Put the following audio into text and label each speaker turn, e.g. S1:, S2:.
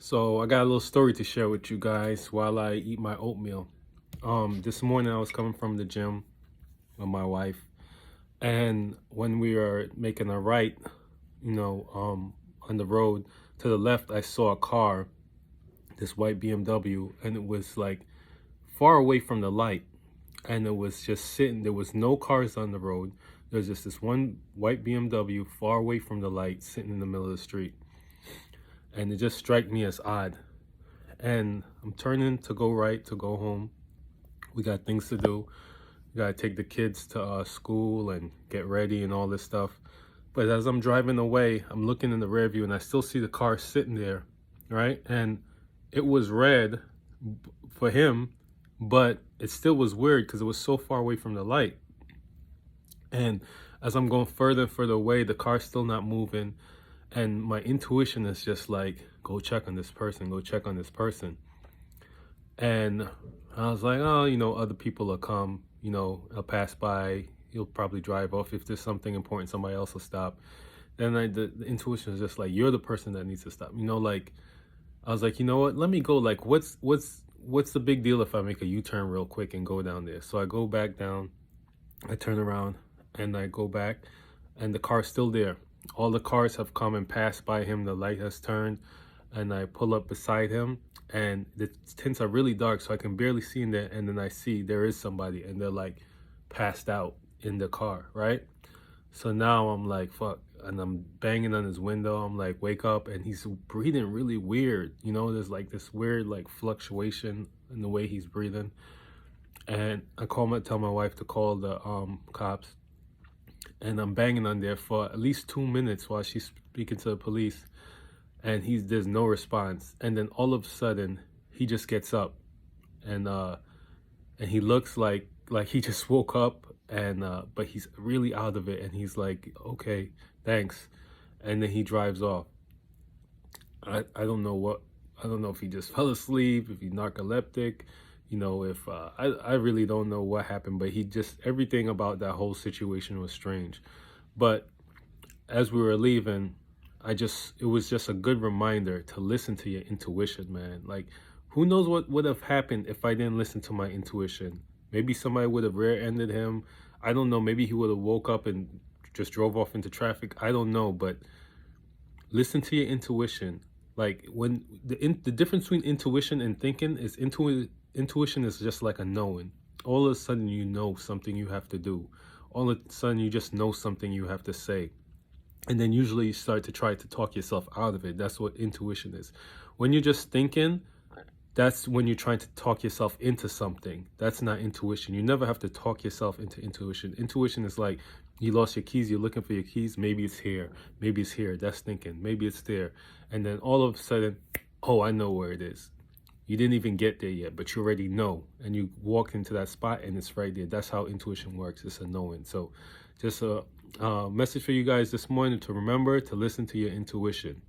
S1: So I got a little story to share with you guys while I eat my oatmeal. This morning I was coming from the gym with my wife, and when we were making a right, on the road to the left, I saw a car, this white BMW, and it was like far away from the light, and it was just sitting. There was no cars on the road. There was just this one white BMW far away from the light, sitting in the middle of the street, and it just struck me as odd. And I'm turning to go right to go home. We got things to do. We gotta take the kids to school and get ready and all this stuff. But as I'm driving away, I'm looking in the rear view and I still see the car sitting there, right? And it was red for him, but it still was weird because it was so far away from the light. And as I'm going further and further away, the car's still not moving. And my intuition is just like, go check on this person, go check on this person. And I was like, oh, other people will come, I'll pass by. He'll probably drive off. If there's something important, somebody else will stop. Then the intuition is just like, you're the person that needs to stop. Like, I was like, you know what? Let me go. Like, what's the big deal if I make a U-turn real quick and go down there? So I go back down, I turn around, and I go back, and the car's still there. All the cars have come and passed by him. The light has turned, and I pull up beside him, and the tints are really dark, so I can barely see in there. And then I see there is somebody, and they're like passed out in the car, right? So now I'm like, fuck, and I'm banging on his window. I'm like, wake up, and he's breathing really weird. There's like this weird like fluctuation in the way he's breathing. And I tell my wife to call the cops, and I'm banging on there for at least 2 minutes while she's speaking to the police, and there's no response. And then all of a sudden he just gets up, and he looks like he just woke up, and but he's really out of it, and he's like, okay, thanks. And then he drives off. I don't know what, I don't know if he just fell asleep, if he's narcoleptic, if I really don't know what happened, but everything about that whole situation was strange. But as we were leaving, it was just a good reminder to listen to your intuition, man. Like, who knows what would have happened if I didn't listen to my intuition? Maybe somebody would have rear-ended him. I don't know. Maybe he would have woke up and just drove off into traffic. I don't know, but listen to your intuition. Like, when the difference between intuition and thinking is intuition is just like a knowing. All of a sudden you know something you have to do. All of a sudden you just know something you have to say. And then usually you start to try to talk yourself out of it. That's what intuition is. When you're just thinking, that's when you're trying to talk yourself into something. That's not intuition. You never have to talk yourself into intuition. Intuition is like, you lost your keys, you're looking for your keys, maybe it's here, maybe it's here, that's thinking, maybe it's there. And then all of a sudden, oh, I know where it is. You didn't even get there yet, but you already know. And you walk into that spot and it's right there. That's how intuition works. It's a knowing. So just a message for you guys this morning to remember to listen to your intuition.